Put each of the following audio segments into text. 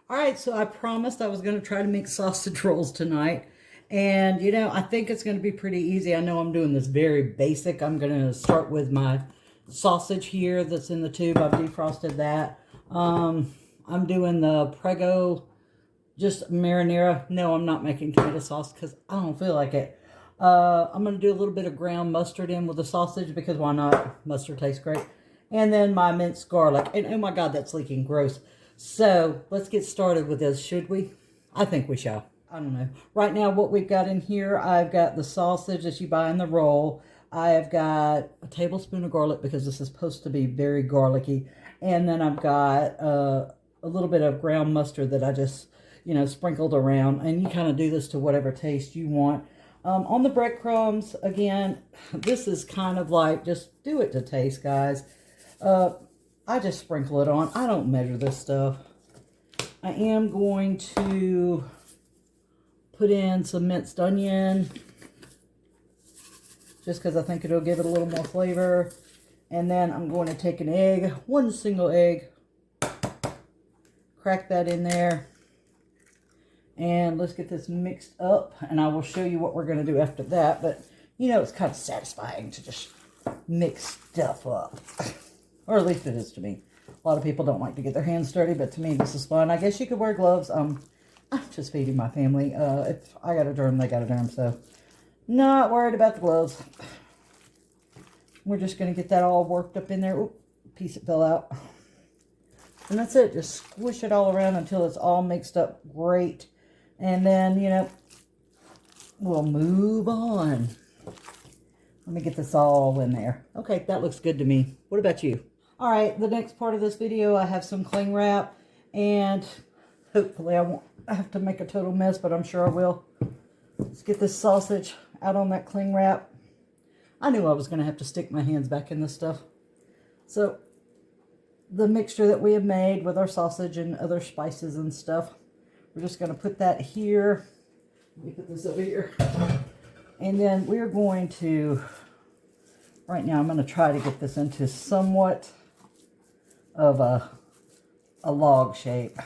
All right, so I promised I was going to try to make sausage rolls tonight. And, I think it's going to be pretty easy. I know I'm doing this very basic. I'm going to start with my sausage here that's in the tube. I've defrosted that. I'm doing the Prego, just marinara. No, I'm not making tomato sauce because I don't feel like it. I'm going to do a little bit of ground mustard in with the sausage because why not? Mustard tastes great. And then my minced garlic. And oh my God, that's leaking. Gross. So let's get started with this, should we? I think we shall. I don't know. Right now, what we've got in here, I've got the sausage that you buy in the roll. I've got a tablespoon of garlic because this is supposed to be very garlicky. And then I've got a little bit of ground mustard that I just, sprinkled around. And you kind of do this to whatever taste you want. On the breadcrumbs, again, this is kind of like just do it to taste, guys. I just sprinkle it on. I don't measure this stuff. I am going to put in some minced onion just because I think it'll give it a little more flavor. And then I'm going to take an egg, one single egg, crack that in there. And let's get this mixed up, and I will show you what we're going to do after that. But, it's kind of satisfying to just mix stuff up. Or at least it is to me. A lot of people don't like to get their hands dirty, but to me this is fun. I guess you could wear gloves. I'm just feeding my family. If I got a germ, they got a germ, so not worried about the gloves. We're just going to get that all worked up in there. Oop, piece it fell out. And that's it. Just squish it all around until it's all mixed up great. And then, we'll move on. Let me get this all in there. Okay, that looks good to me. What about you? All right, the next part of this video, I have some cling wrap. And hopefully I won't have to make a total mess, but I'm sure I will. Let's get this sausage out on that cling wrap. I knew I was going to have to stick my hands back in this stuff. So, the mixture that we have made with our sausage and other spices and stuff, we're just going to put that here. Let me put this over here. And then we're going to, right now I'm going to try to get this into somewhat of a log shape.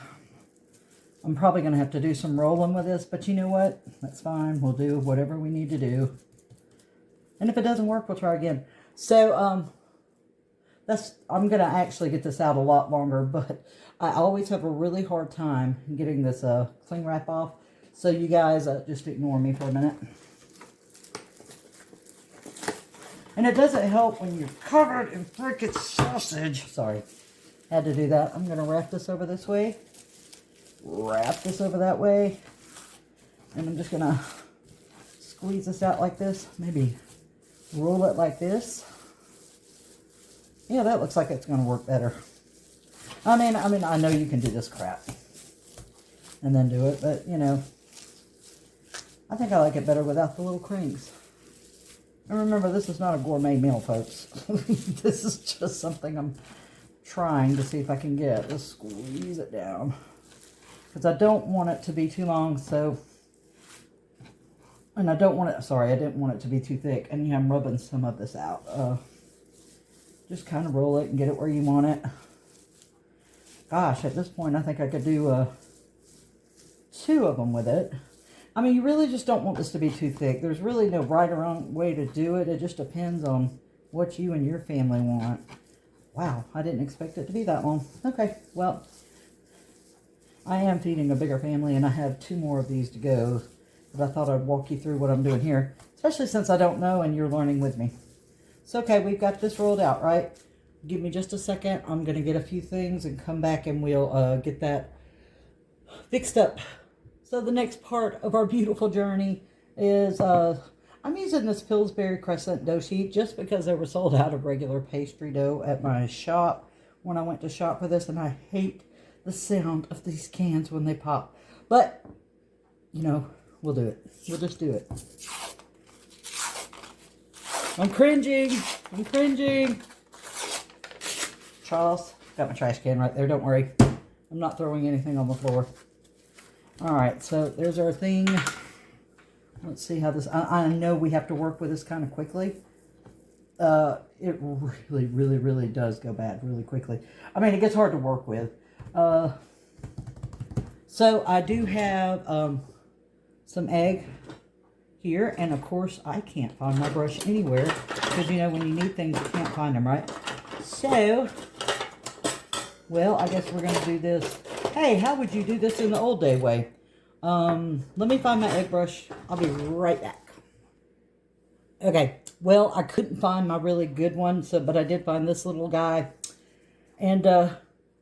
I'm probably going to have to do some rolling with this, but you know what? That's fine. We'll do whatever we need to do. And if it doesn't work, we'll try again. So, I'm going to actually get this out a lot longer, but I always have a really hard time getting this cling wrap off. So you guys just ignore me for a minute. And it doesn't help when you're covered in freaking sausage. Sorry, had to do that. I'm going to wrap this over this way. Wrap this over that way. And I'm just going to squeeze this out like this. Maybe roll it like this. Yeah, that looks like it's going to work better. I mean, I know you can do this crap and then do it, but, I think I like it better without the little crings. And remember, this is not a gourmet meal, folks. This is just something I'm trying to see if I can get. Let's squeeze it down. Because I don't want it to be too long, so... And I don't want it... Sorry, I didn't want it to be too thick. And yeah, I'm rubbing some of this out. Just kind of roll it and get it where you want it. Gosh, at this point, I think I could do 2 of them with it. I mean, you really just don't want this to be too thick. There's really no right or wrong way to do it. It just depends on what you and your family want. Wow, I didn't expect it to be that long. Okay, well, I am feeding a bigger family, and I have 2 more of these to go. But I thought I'd walk you through what I'm doing here, especially since I don't know and you're learning with me. So, okay, we've got this rolled out, right? Give me just a second. I'm going to get a few things and come back and we'll get that fixed up. So the next part of our beautiful journey is I'm using this Pillsbury Crescent dough sheet just because they were sold out of regular pastry dough at my shop when I went to shop for this. And I hate the sound of these cans when they pop. But, we'll do it. We'll just do it. I'm cringing. I'm cringing. Charles, got my trash can right there. Don't worry. I'm not throwing anything on the floor. All right, so there's our thing. Let's see how this... I know we have to work with this kind of quickly. It really, really, really does go bad really quickly. I mean, it gets hard to work with. So I do have some egg here, and of course I can't find my brush anywhere because you know when you need things you can't find them, right? So, well, I guess we're gonna do this. Hey, how would you do this in the old day way? Let me find my egg brush. I'll be right back. Okay, well, I couldn't find my really good one, but I did find this little guy. And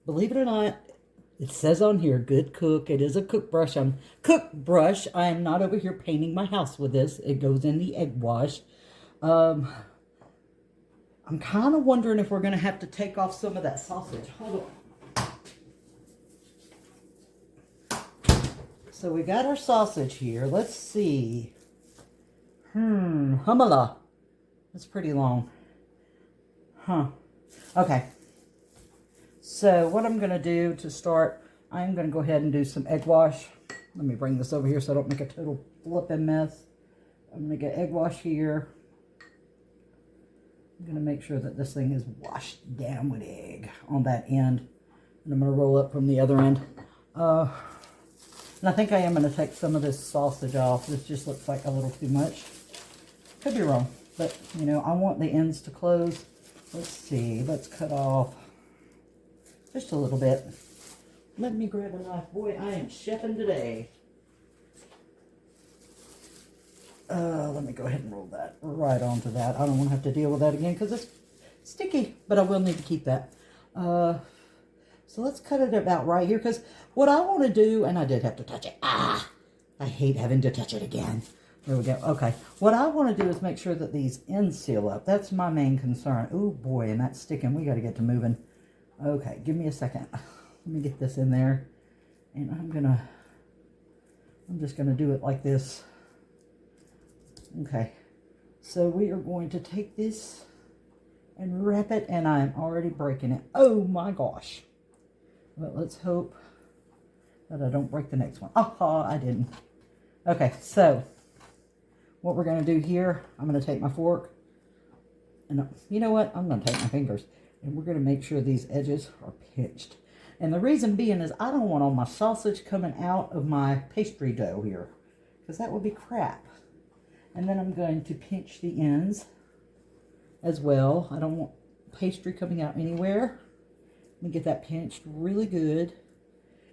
believe it or not, it says on here, good cook. It is a cook brush. I am not over here painting my house with this. It goes in the egg wash. I'm kind of wondering if we're going to have to take off some of that sausage. Hold on. So we got our sausage here. Let's see. Humala. That's pretty long. Huh. Okay. So what I'm going to do to start, I'm going to go ahead and do some egg wash. Let me bring this over here so I don't make a total flipping mess. I'm going to get egg wash here. I'm going to make sure that this thing is washed down with egg on that end. And I'm going to roll up from the other end. And I think I am going to take some of this sausage off. This just looks like a little too much. Could be wrong, but you know, I want the ends to close. Let's see, let's cut off just a little bit. Let me grab a knife. Boy, I am chefing today. Let me go ahead and roll that right onto that. I don't want to have to deal with that again because it's sticky, but I will need to keep that. So let's cut it about right here because what I want to do, and I did have to touch it. I hate having to touch it again. There we go. Okay. What I want to do is make sure that these ends seal up. That's my main concern. Oh boy, and that's sticking. We got to get to moving. Okay, give me a second. Let me get this in there. And I'm just going to do it like this. Okay. So we are going to take this and wrap it, and I'm already breaking it. Oh my gosh. Well, let's hope that I don't break the next one. Aha, I didn't. Okay, so what we're going to do here, I'm going to take my fork, and you know what? I'm going to take my fingers, and we're going to make sure these edges are pinched. And the reason being is I don't want all my sausage coming out of my pastry dough here, because that would be crap. And then I'm going to pinch the ends as well. I don't want pastry coming out anywhere. Let me get that pinched really good.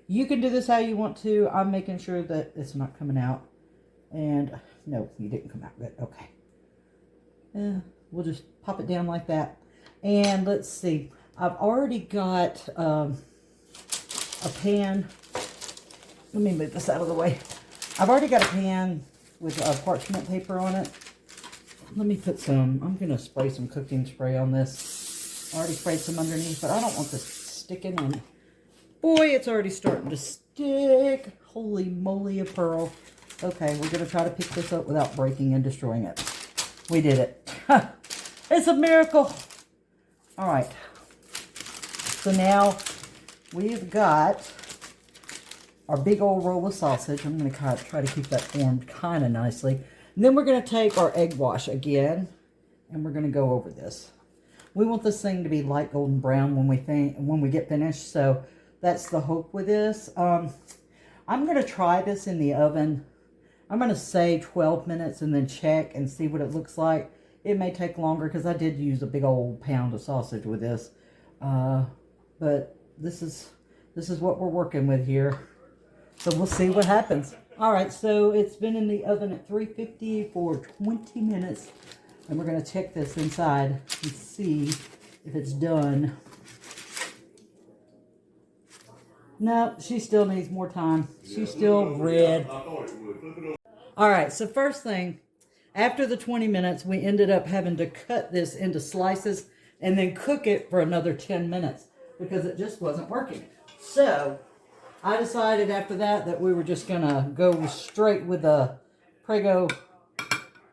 You can do this how you want to. I'm making sure that it's not coming out. And no, you didn't come out good. Okay. We'll just pop it down like that. And let's see. I've already got a pan. Let me move this out of the way. I've already got a pan with parchment paper on it. Let me put some, I'm going to spray some cooking spray on this. I already sprayed some underneath, but I don't want this sticking on. Boy, it's already starting to stick. Holy moly of pearl. Okay, we're going to try to pick this up without breaking and destroying it. We did it. It's a miracle. All right. So now we've got our big old roll of sausage. I'm going to try to keep that formed kind of nicely. And then we're going to take our egg wash again, and we're going to go over this. We want this thing to be light golden brown when we get finished. So that's the hope with this. I'm going to try this in the oven. I'm going to say 12 minutes and then check and see what it looks like. It may take longer because I did use a big old pound of sausage with this. But this is what we're working with here. So we'll see what happens. All right, so it's been in the oven at 350 for 20 minutes. And we're going to check this inside and see if it's done. No, she still needs more time. She's still red. All right, so first thing, after the 20 minutes, we ended up having to cut this into slices and then cook it for another 10 minutes because it just wasn't working. So I decided after that we were just going to go straight with the Prego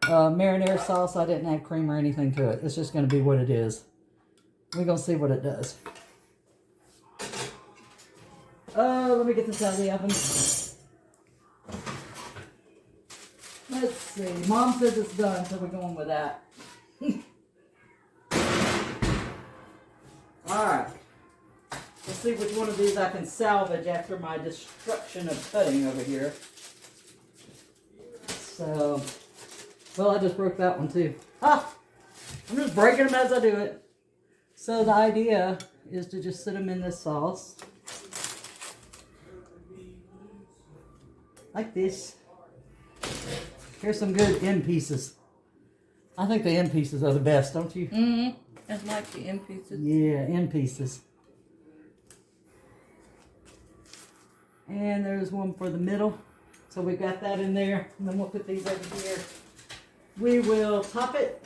marinara sauce. I didn't add cream or anything to it. It's just going to be what it is. We're going to see what it does. Let me get this out of the oven. Let's see. Mom says it's done, so we're going with that. Alright. Let's see which one of these I can salvage after my destruction of cutting over here. So, well, I just broke that one too. Ah! I'm just breaking them as I do it. So the idea is to just sit them in this sauce. Like this. Here's some good end pieces. I think the end pieces are the best, don't you? Mm-hmm. I like the end pieces. Yeah, end pieces. And there's one for the middle. So we got that in there. And then we'll put these over here. We will top it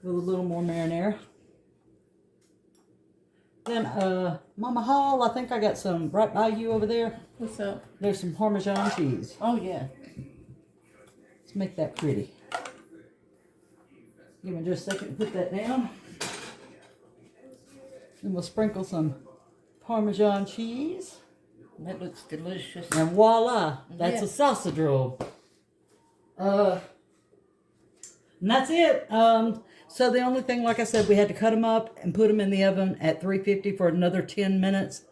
with a little more marinara. Then, Mama Hall, I think I got some right by you over there. What's up? There's some Parmesan cheese. Oh, yeah. Let's make that pretty. Give me just a second to put that down. Then we'll sprinkle some Parmesan cheese. That looks delicious. And voila, that's Yeah. a sausage roll. And that's it. So the only thing, like I said, we had to cut them up and put them in the oven at 350 for another 10 minutes.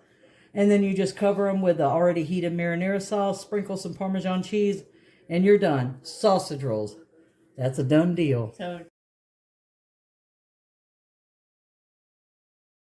And then you just cover them with the already heated marinara sauce, sprinkle some Parmesan cheese, and you're done. Sausage rolls. That's a done deal. So